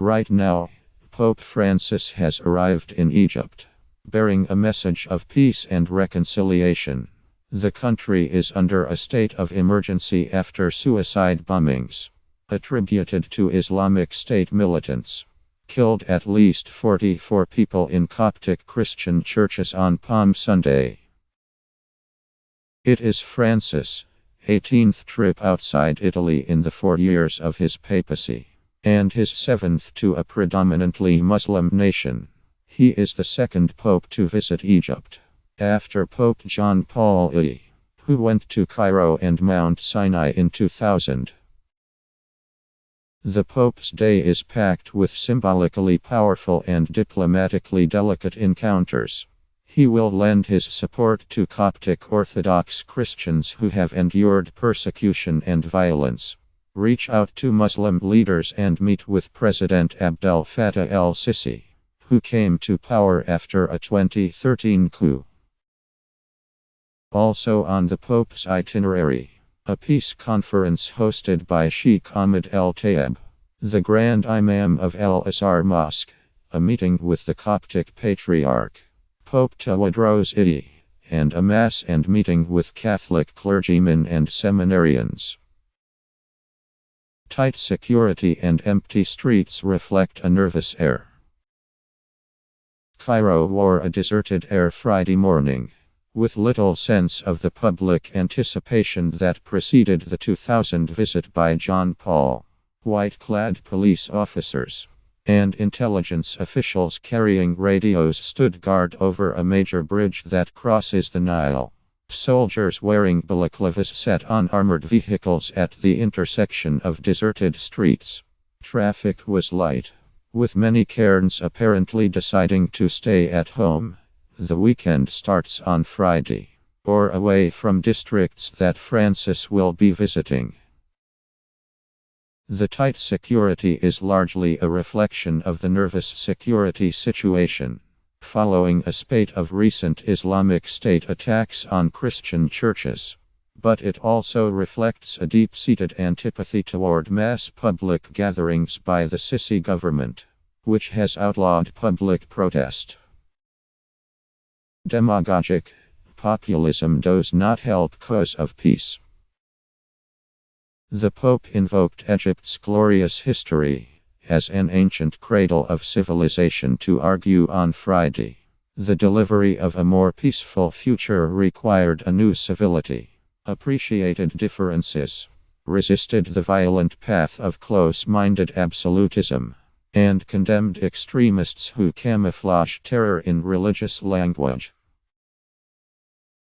Right now, Pope Francis has arrived in Egypt, bearing a message of peace and reconciliation. The country is under a state of emergency after suicide bombings, attributed to Islamic State militants, killed at least 44 people in Coptic Christian churches on Palm Sunday. It is Francis' 18th trip outside Italy in the 4 years of his papacy, and his 7th to a predominantly Muslim nation. He is the second pope to visit Egypt, after Pope John Paul I, who went to Cairo and Mount Sinai in 2000. The Pope's day is packed with symbolically powerful and diplomatically delicate encounters. He will lend his support to Coptic Orthodox Christians who have endured persecution and violence, reach out to Muslim leaders and meet with President Abdel Fattah el-Sisi, who came to power after a 2013 coup. Also on the Pope's itinerary, a peace conference hosted by Sheikh Ahmed el-Tayeb, the Grand Imam of Al-Azhar Mosque, a meeting with the Coptic Patriarch, Pope Tawadros I, and a mass and meeting with Catholic clergymen and seminarians. Tight security and empty streets reflect a nervous air. Cairo wore a deserted air Friday morning, with little sense of the public anticipation that preceded the 2000 visit by John Paul. White-clad police officers and intelligence officials carrying radios stood guard over a major bridge that crosses the Nile. Soldiers wearing balaclavas sat on armored vehicles at the intersection of deserted streets. Traffic was light, with many cairns apparently deciding to stay at home. The weekend starts on Friday, or away from districts that Francis will be visiting. The tight security is largely a reflection of the nervous security situation, following a spate of recent Islamic State attacks on Christian churches. But it also reflects a deep-seated antipathy toward mass public gatherings by the Sisi government, which has outlawed public protest. Demagogic populism does not help cause of peace. The Pope invoked Egypt's glorious history as an ancient cradle of civilization to argue on Friday. The delivery of a more peaceful future required a new civility, appreciated differences, resisted the violent path of close-minded absolutism, and condemned extremists who camouflage terror in religious language.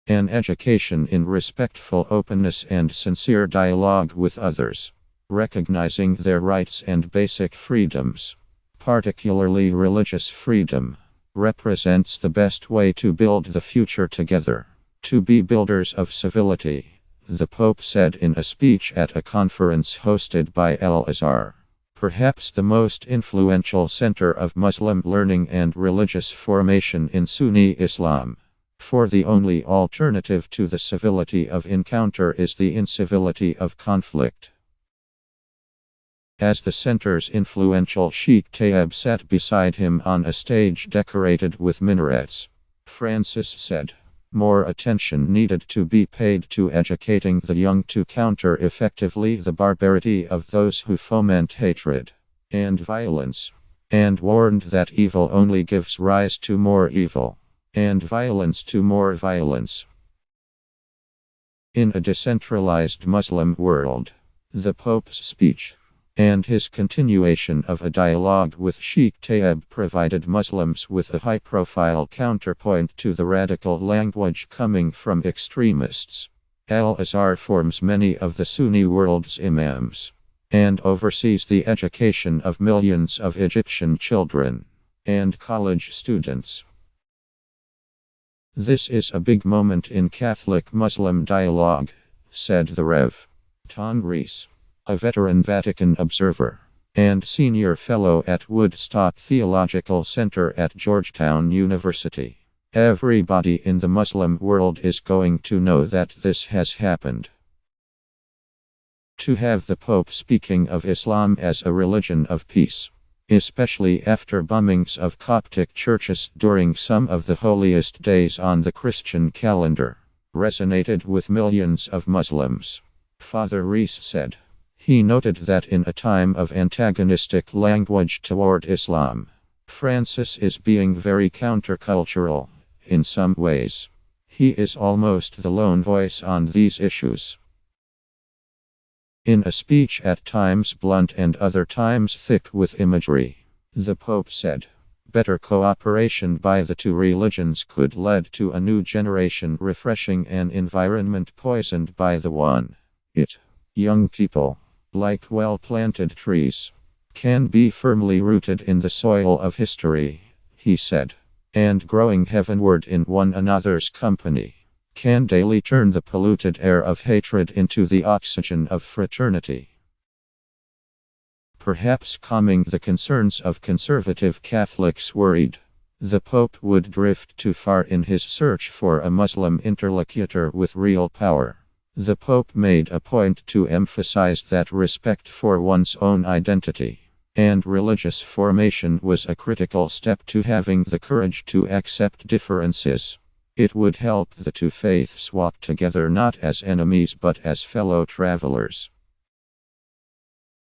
An education in respectful openness and sincere dialogue with others, recognizing their rights and basic freedoms, particularly religious freedom, represents the best way to build the future together. To be builders of civility, the Pope said in a speech at a conference hosted by Al-Azhar, perhaps the most influential center of Muslim learning and religious formation in Sunni Islam. For the only alternative to the civility of encounter is the incivility of conflict. As the center's influential Sheikh Tayeb sat beside him on a stage decorated with minarets, Francis said, more attention needed to be paid to educating the young to counter effectively the barbarity of those who foment hatred and violence, and warned that evil only gives rise to more evil, and violence to more violence. In a decentralized Muslim world, the Pope's speech and his continuation of a dialogue with Sheikh Tayeb provided Muslims with a high-profile counterpoint to the radical language coming from extremists. Al-Azhar forms many of the Sunni world's imams, and oversees the education of millions of Egyptian children and college students. This is a big moment in Catholic-Muslim dialogue, said the Rev. Ton Rees, a veteran Vatican observer and senior fellow at Woodstock Theological Center at Georgetown University. Everybody in the Muslim world is going to know that this has happened. To have the Pope speaking of Islam as a religion of peace especially after bombings of Coptic churches during some of the holiest days on the Christian calendar, resonated with millions of Muslims. Father Rees said. He noted that in a time of antagonistic language toward Islam, Francis is being very countercultural in some ways. He is almost the lone voice on these issues. In a speech at times blunt and other times thick with imagery, the Pope said, better cooperation by the two religions could lead to a new generation refreshing an environment poisoned by the one. Young people, like well-planted trees, can be firmly rooted in the soil of history, he said, and growing heavenward in one another's company, can daily turn the polluted air of hatred into the oxygen of fraternity. Perhaps calming the concerns of conservative Catholics worried the Pope would drift too far in his search for a Muslim interlocutor with real power. The Pope made a point to emphasize that respect for one's own identity and religious formation was a critical step to having the courage to accept differences. It would help the two faiths walk together not as enemies but as fellow travelers.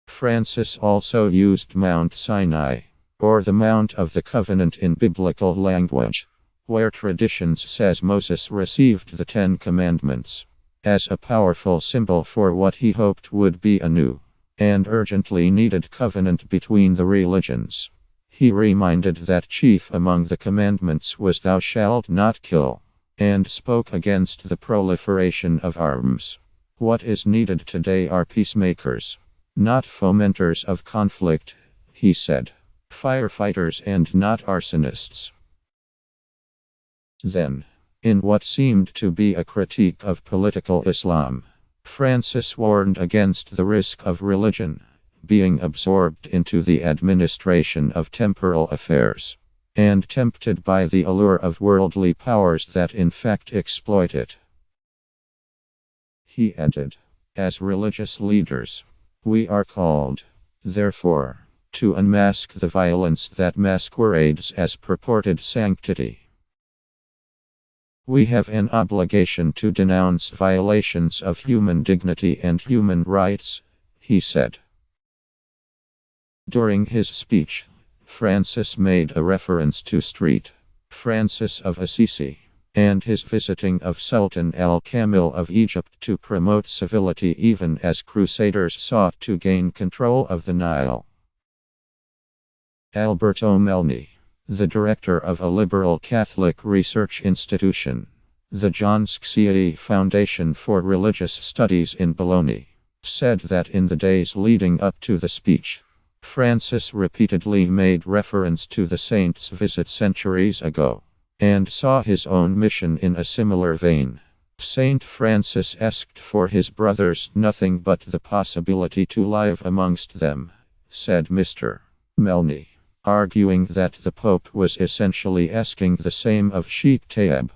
Francis also used Mount Sinai, or the Mount of the Covenant in biblical language, where tradition says Moses received the Ten Commandments, as a powerful symbol for what he hoped would be a new and urgently needed covenant between the religions. He reminded that chief among the commandments was thou shalt not kill, and spoke against the proliferation of arms. What is needed today are peacemakers, not fomenters of conflict, he said. Firefighters and not arsonists. Then, in what seemed to be a critique of political Islam, Francis warned against the risk of religion being absorbed into the administration of temporal affairs, and tempted by the allure of worldly powers that in fact exploit it. He added, as religious leaders, we are called, therefore, to unmask the violence that masquerades as purported sanctity. We have an obligation to denounce violations of human dignity and human rights, he said. During his speech, Francis made a reference to St. Francis of Assisi and his visiting of Sultan al-Kamil of Egypt to promote civility even as crusaders sought to gain control of the Nile. Alberto Melni, the director of a liberal Catholic research institution, the John Sciatti Foundation for Religious Studies in Bologna, said that in the days leading up to the speech, Francis repeatedly made reference to the saint's visit centuries ago, and saw his own mission in a similar vein. Saint Francis asked for his brothers nothing but the possibility to live amongst them, said Mr. Melni, arguing that the Pope was essentially asking the same of Sheikh Tayyib.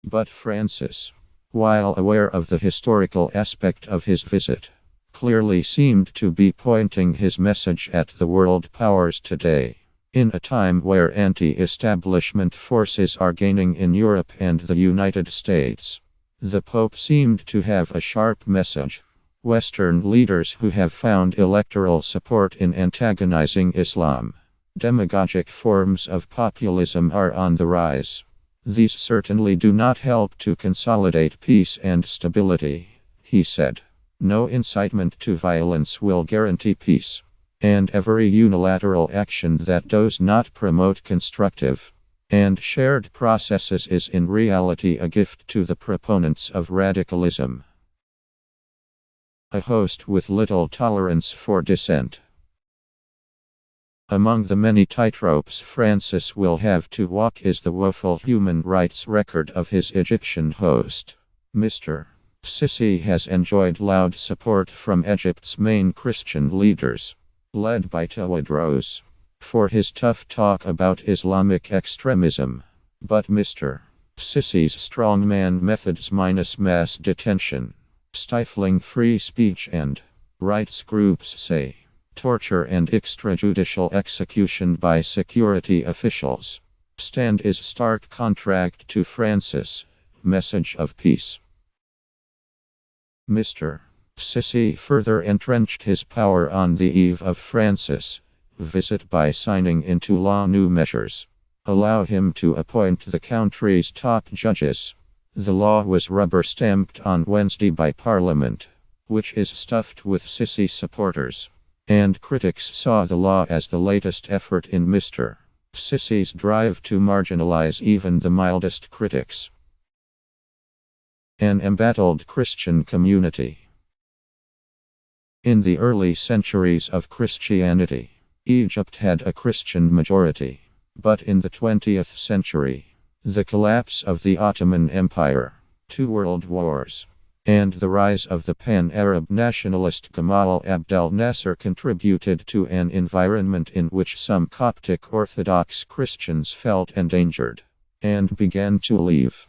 But Francis, while aware of the historical aspect of his visit, clearly seemed to be pointing his message at the world powers today. In a time where anti-establishment forces are gaining in Europe and the United States, the Pope seemed to have a sharp message. Western leaders who have found electoral support in antagonizing Islam, demagogic forms of populism are on the rise. These certainly do not help to consolidate peace and stability, he said. No incitement to violence will guarantee peace, and every unilateral action that does not promote constructive and shared processes is in reality a gift to the proponents of radicalism. A host with little tolerance for dissent. Among the many tightropes Francis will have to walk is the woeful human rights record of his Egyptian host. Mr. Sisi has enjoyed loud support from Egypt's main Christian leaders, led by Tewodros, for his tough talk about Islamic extremism. But Mr. Sisi's strongman methods minus mass detention, stifling free speech and rights groups say torture and extrajudicial execution by security officials. Stand is stark contrast to Francis. Message of peace. Mr. Sisi further entrenched his power on the eve of Francis' visit by signing into law new measures. Allow him to appoint the country's top judges. The law was rubber-stamped on Wednesday by Parliament, which is stuffed with Sisi supporters. And critics saw the law as the latest effort in Mr. Sisi's drive to marginalize even the mildest critics. An embattled Christian community. In the early centuries of Christianity, Egypt had a Christian majority. But in the 20th century, the collapse of the Ottoman Empire, 2 world wars, and the rise of the pan-Arab nationalist Gamal Abdel Nasser contributed to an environment in which some Coptic Orthodox Christians felt endangered and began to leave.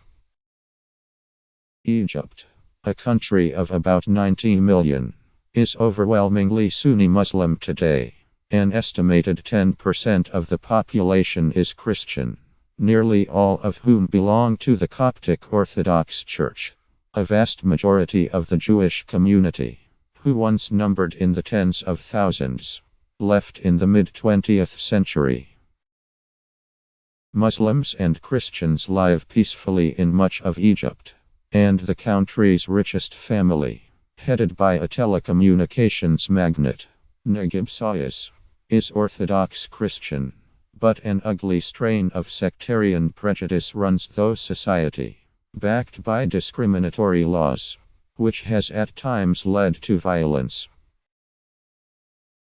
Egypt, a country of about 90 million, is overwhelmingly Sunni Muslim today. An estimated 10% of the population is Christian, nearly all of whom belong to the Coptic Orthodox Church. A vast majority of the Jewish community, who once numbered in the tens of thousands, left in the mid-20th century. Muslims and Christians live peacefully in much of Egypt, and the country's richest family, headed by a telecommunications magnate, Naguib Sawiris, is Orthodox Christian, but an ugly strain of sectarian prejudice runs the society, backed by discriminatory laws, which has at times led to violence.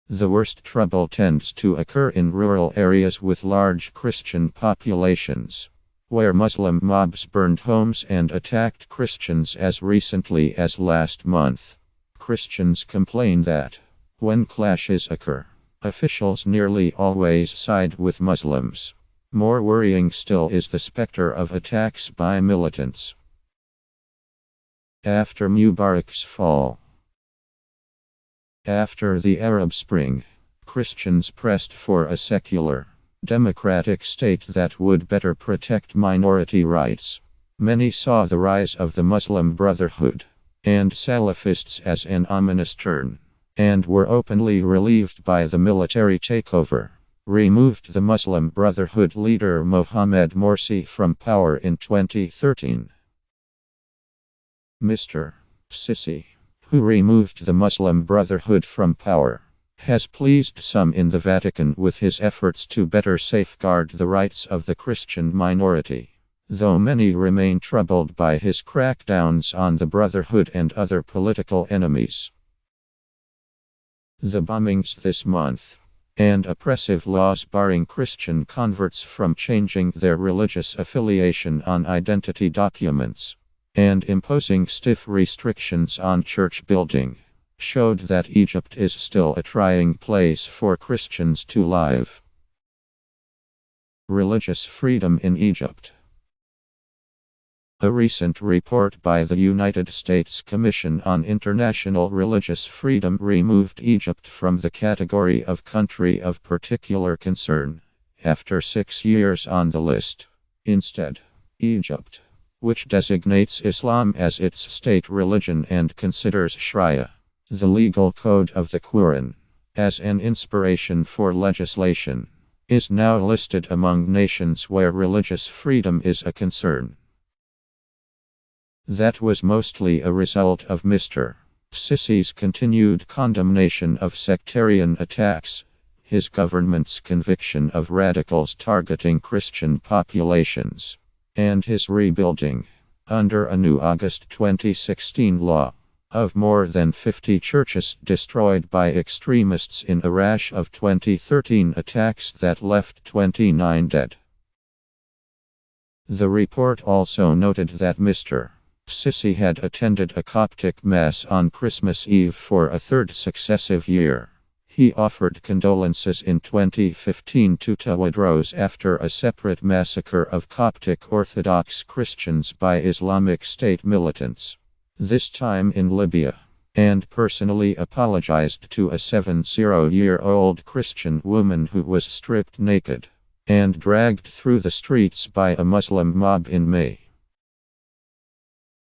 The worst trouble tends to occur in rural areas with large Christian populations, where Muslim mobs burned homes and attacked Christians as recently as last month. Christians complain that, when clashes occur, officials nearly always side with Muslims. More worrying still is the specter of attacks by militants. After Mubarak's fall. After the Arab Spring, Christians pressed for a secular, democratic state that would better protect minority rights. Many saw the rise of the Muslim Brotherhood and Salafists as an ominous turn, and were openly relieved by the military takeover, removed the Muslim Brotherhood leader Mohammed Morsi from power in 2013. Mr. Sisi, who removed the Muslim Brotherhood from power, has pleased some in the Vatican with his efforts to better safeguard the rights of the Christian minority, though many remain troubled by his crackdowns on the Brotherhood and other political enemies. The bombings this month, and oppressive laws barring Christian converts from changing their religious affiliation on identity documents, and imposing stiff restrictions on church building, showed that Egypt is still a trying place for Christians to live. Religious freedom in Egypt. A recent report by the United States Commission on International Religious Freedom removed Egypt from the category of country of particular concern, after 6 years on the list. Instead, Egypt, which designates Islam as its state religion and considers Sharia, the legal code of the Quran, as an inspiration for legislation, is now listed among nations where religious freedom is a concern. That was mostly a result of Mr. Sisi's continued condemnation of sectarian attacks, his government's conviction of radicals targeting Christian populations, and his rebuilding, under a new August 2016 law, of more than 50 churches destroyed by extremists in a rash of 2013 attacks that left 29 dead. The report also noted that Mr. Sisi had attended a Coptic mass on Christmas Eve for a third successive year. He offered condolences in 2015 to Tawadros after a separate massacre of Coptic Orthodox Christians by Islamic State militants, this time in Libya, and personally apologized to a 70-year-old Christian woman who was stripped naked and dragged through the streets by a Muslim mob in May.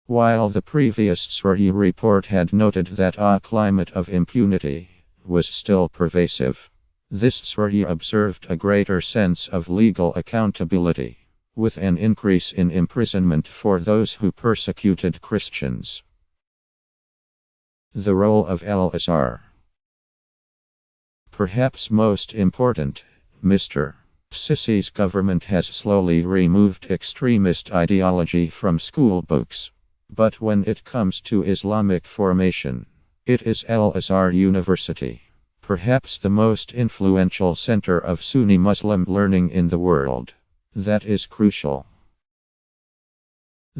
While the previous SRI report had noted that a climate of impunity was still pervasive, this SRI observed a greater sense of legal accountability, with an increase in imprisonment for those who persecuted Christians. The role of Al-Azhar. Perhaps most important, Mr. Sisi's government has slowly removed extremist ideology from school books. But when it comes to Islamic formation, it is Al-Azhar University, perhaps the most influential center of Sunni Muslim learning in the world, that is crucial.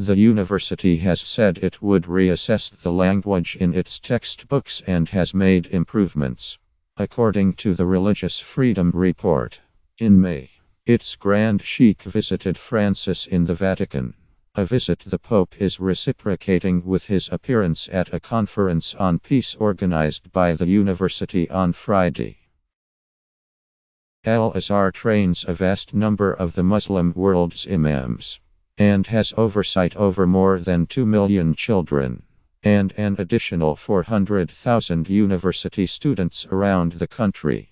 The university has said it would reassess the language in its textbooks and has made improvements. According to the Religious Freedom Report, in May, its Grand Sheikh visited Francis in the Vatican, a visit the Pope is reciprocating with his appearance at a conference on peace organized by the university on Friday. Al-Azhar trains a vast number of the Muslim world's imams, and has oversight over more than 2 million children, and an additional 400,000 university students around the country.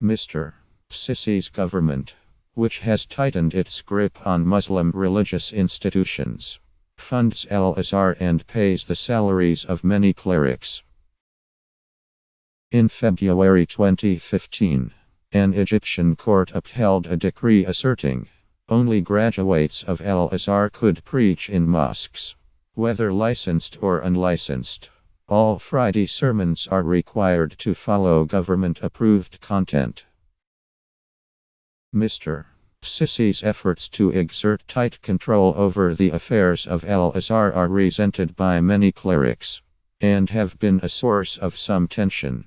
Mr. Sisi's government, which has tightened its grip on Muslim religious institutions, funds Al-Azhar and pays the salaries of many clerics. In February 2015, an Egyptian court upheld a decree asserting only graduates of Al-Azhar could preach in mosques, whether licensed or unlicensed. All Friday sermons are required to follow government-approved content. Mr. Sisi's efforts to exert tight control over the affairs of Al-Azhar are resented by many clerics, and have been a source of some tension.